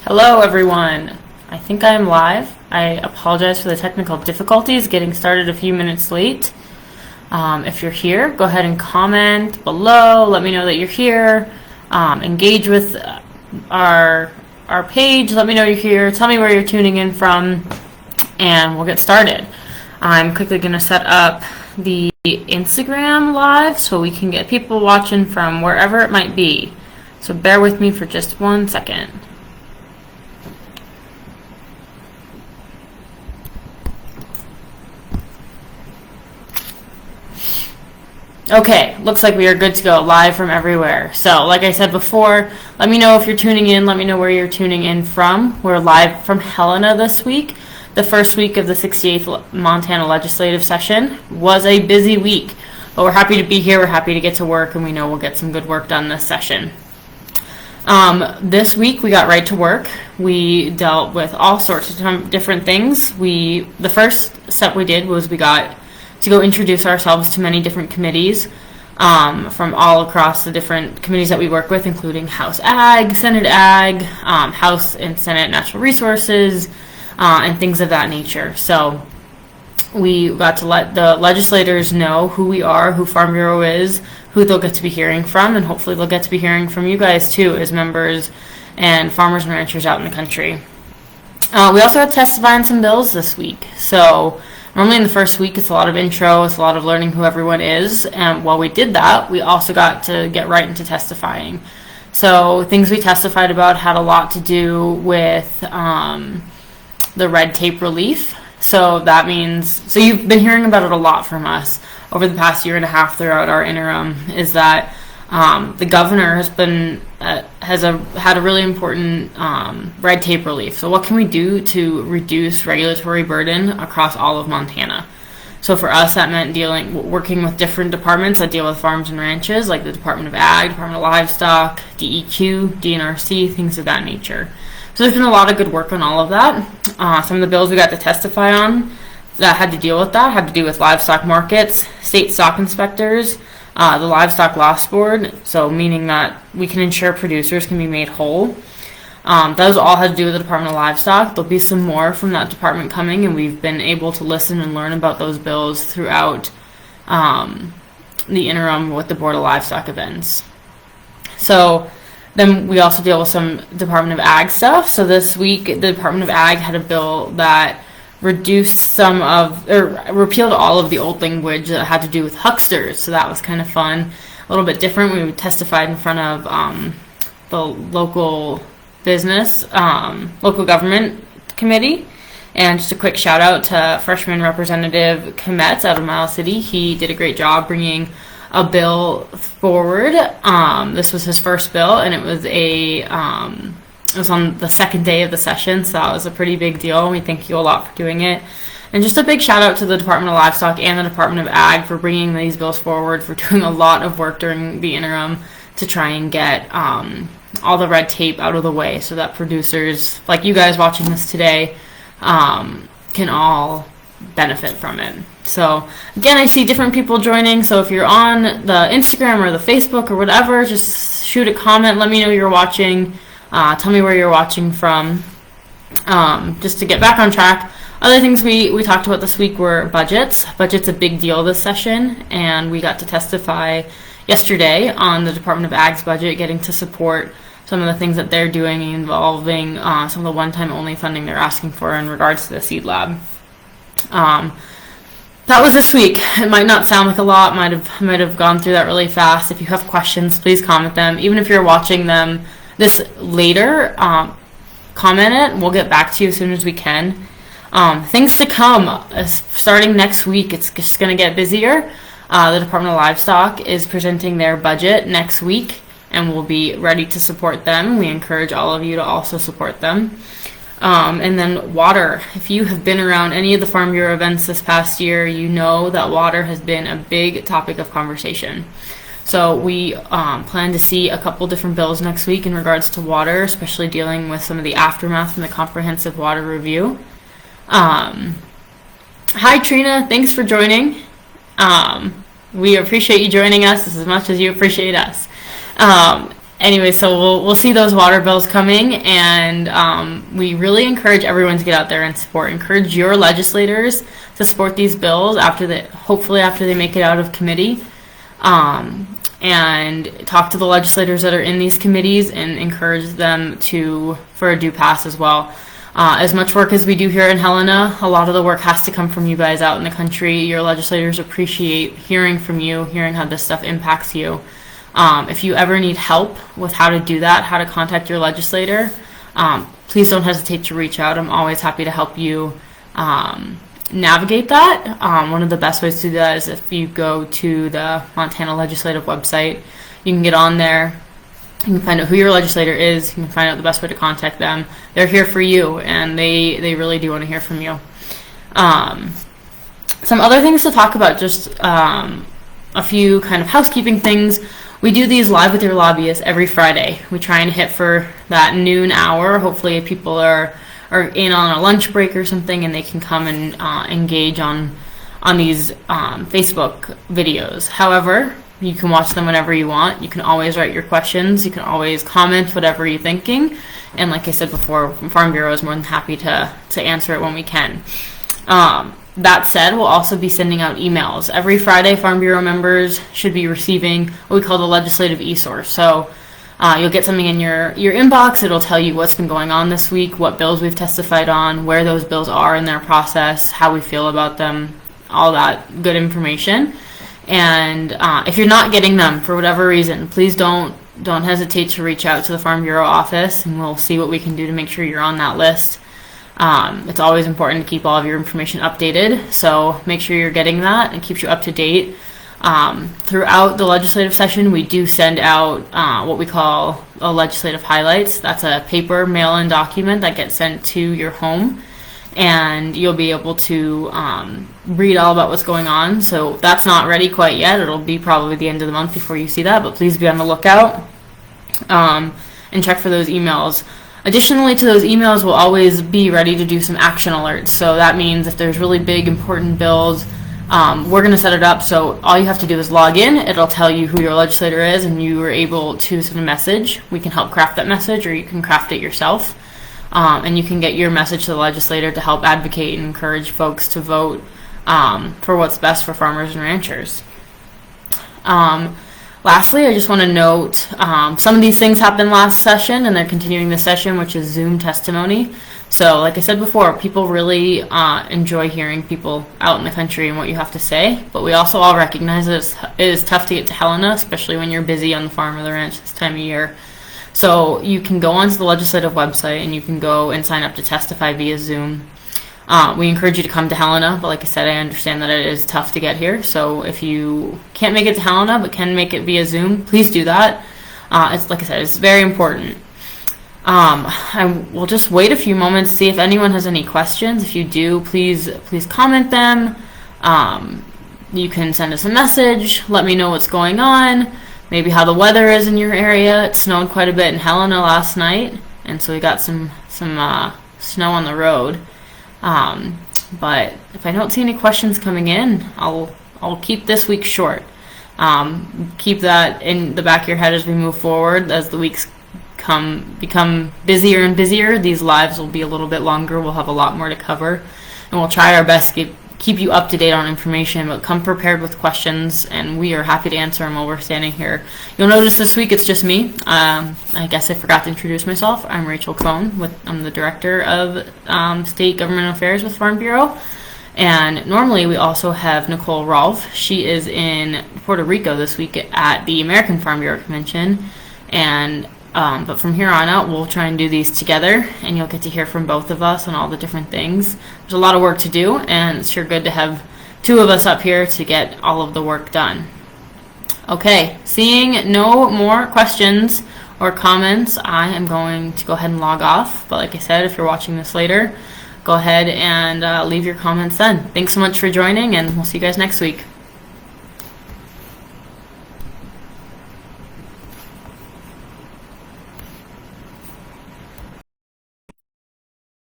Hello everyone. I think I am live. I apologize for the technical difficulties getting started a few minutes late. If you're here, go ahead and comment below. Let me know that you're here. Engage with our page. Let me know you're here. Tell me where you're tuning in from, and we'll get started. I'm quickly going to set up the Instagram live so we can get people watching from wherever it might be. So bear with me for just 1 second. Okay, looks like we are good to go, live from everywhere. So, like I said before, let me know if you're tuning in. Let me know where you're tuning in from. We're live from Helena this week. The first week of the 68th Montana Legislative Session was a busy week, but we're happy to be here. We're happy to get to work, and we know we'll get some good work done this session. This week we got right to work. We dealt with all sorts of different things. The first step we did was we got to go introduce ourselves to many different committees from all across the different committees that we work with, including House Ag, Senate Ag, House and Senate Natural Resources, and things of that nature. So we got to let the legislators know who we are, who Farm Bureau is, who they'll get to be hearing from, and hopefully they'll get to be hearing from you guys too as members and farmers and ranchers out in the country. We also had to testify on some bills this week. So normally in the first week it's a lot of intro, it's a lot of learning who everyone is, and while we did that, we also got to get right into testifying. So things we testified about had a lot to do with the red tape relief. So that means, so you've been hearing about it a lot from us over the past year and a half throughout our interim, is that the governor has been had a really important red tape relief. So what can we do to reduce regulatory burden across all of Montana? So for us, that meant working with different departments that deal with farms and ranches, like the Department of Ag, Department of Livestock, DEQ, DNRC, things of that nature. So there's been a lot of good work on all of that. Some of the bills we got to testify on that had to deal with that had to do with livestock markets, state stock inspectors, the Livestock Loss Board, so meaning that we can ensure producers can be made whole. Those all had to do with the Department of Livestock. There'll be some more from that department coming, and we've been able to listen and learn about those bills throughout the interim with the Board of Livestock events. So then we also deal with some Department of Ag stuff. So this week, the Department of Ag had a bill that repealed all of the old language that had to do with hucksters. So that was kind of fun, a little bit different. We testified in front of the local government committee. And just a quick shout out to freshman Representative Kometz out of Miles City. He did a great job bringing a bill forward. This was his first bill, and it was it was on the second day of the session, so that was a pretty big deal. We thank you a lot for doing it. And just a big shout out to the Department of Livestock and the Department of Ag for bringing these bills forward, for doing a lot of work during the interim to try and get all the red tape out of the way so that producers, like you guys watching this today, can all benefit from it. So again, I see different people joining, so if you're on the Instagram or the Facebook or whatever, just shoot a comment, let me know you're watching. Tell me where you're watching from. Just to get back on track, other things we talked about this week were budgets. Budget's a big deal this session, and we got to testify yesterday on the Department of Ag's budget, getting to support some of the things that they're doing involving some of the one-time only funding they're asking for in regards to the seed lab. That was this week. It might not sound like a lot, might have gone through that really fast. If you have questions, please comment them. Even if you're watching them this later, comment it. We'll get back to you as soon as we can. Things to come. Starting next week, it's just going to get busier. The Department of Livestock is presenting their budget next week, and we'll be ready to support them. We encourage all of you to also support them. And then water. If you have been around any of the Farm Bureau events this past year, you know that water has been a big topic of conversation. So we plan to see a couple different bills next week in regards to water, especially dealing with some of the aftermath from the comprehensive water review. Hi Trina, thanks for joining. We appreciate you joining us as much as you appreciate us. Anyway, so we'll see those water bills coming, and we really encourage everyone to get out there and support. Encourage your legislators to support these bills hopefully after they make it out of committee, and talk to the legislators that are in these committees and encourage them for a due pass as well. As much work as we do here in Helena, a lot of the work has to come from you guys out in the country. Your legislators appreciate hearing from you, hearing how this stuff impacts you. If you ever need help with how to do that, how to contact your legislator, please don't hesitate to reach out. I'm always happy to help you navigate that. One of the best ways to do that is if you go to the Montana Legislative website. You can get on there. You can find out who your legislator is. You can find out the best way to contact them. They're here for you, and they really do want to hear from you. Some other things to talk about, just a few kind of housekeeping things. We do these live with your lobbyists every Friday. We try and hit for that noon hour. Hopefully people are in on a lunch break or something, and they can come and engage on these Facebook videos. However, you can watch them whenever you want. You can always write your questions. You can always comment whatever you're thinking. And like I said before, Farm Bureau is more than happy to answer it when we can. That said, we'll also be sending out emails. Every Friday, Farm Bureau members should be receiving what we call the legislative e-source. So you'll get something in your inbox. It'll tell you what's been going on this week, what bills we've testified on, where those bills are in their process, how we feel about them, all that good information. And if you're not getting them for whatever reason, please don't hesitate to reach out to the Farm Bureau office, and we'll see what we can do to make sure you're on that list. It's always important to keep all of your information updated, so make sure you're getting that and keeps you up to date. Throughout the legislative session, we do send out what we call a legislative highlights. That's a paper mail-in document that gets sent to your home, and you'll be able to read all about what's going on. So that's not ready quite yet. It'll be probably the end of the month before you see that, but please be on the lookout and check for those emails. Additionally to those emails, we'll always be ready to do some action alerts. So that means if there's really big, important bills, we're going to set it up so all you have to do is log in. It'll tell you who your legislator is, and you are able to send a message. We can help craft that message, or you can craft it yourself. And you can get your message to the legislator to help advocate and encourage folks to vote for what's best for farmers and ranchers. Lastly, I just want to note some of these things happened last session, and they're continuing this session, which is Zoom testimony. So like I said before, people really enjoy hearing people out in the country and what you have to say, but we also all recognize that it is tough to get to Helena, especially when you're busy on the farm or the ranch this time of year. So you can go onto the legislative website and you can go and sign up to testify via Zoom. We encourage you to come to Helena, but like I said, I understand that it is tough to get here. So if you can't make it to Helena but can make it via Zoom, please do that. It's like I said, it's very important. I will just wait a few moments to see if anyone has any questions. If you do, please comment them. You can send us a message. Let me know what's going on. Maybe how the weather is in your area. It snowed quite a bit in Helena last night, and so we got some snow on the road. But if I don't see any questions coming in, I'll keep this week short. Keep that in the back of your head as we move forward. As the weeks become busier and busier, these lives will be a little bit longer. We'll have a lot more to cover, and we'll try our best to keep you up to date on information, but come prepared with questions, and we are happy to answer them while we're standing here. You'll notice this week it's just me. I guess I forgot to introduce myself. I'm Rachel Cohn. I'm the Director of State Governmental Affairs with Farm Bureau. And normally we also have Nicole Rolfe. She is in Puerto Rico this week at the American Farm Bureau Convention. And but from here on out, we'll try and do these together, and you'll get to hear from both of us on all the different things. There's a lot of work to do, and it's sure good to have two of us up here to get all of the work done. Okay, seeing no more questions or comments, I am going to go ahead and log off. But like I said, if you're watching this later, go ahead and leave your comments then. Thanks so much for joining, and we'll see you guys next week.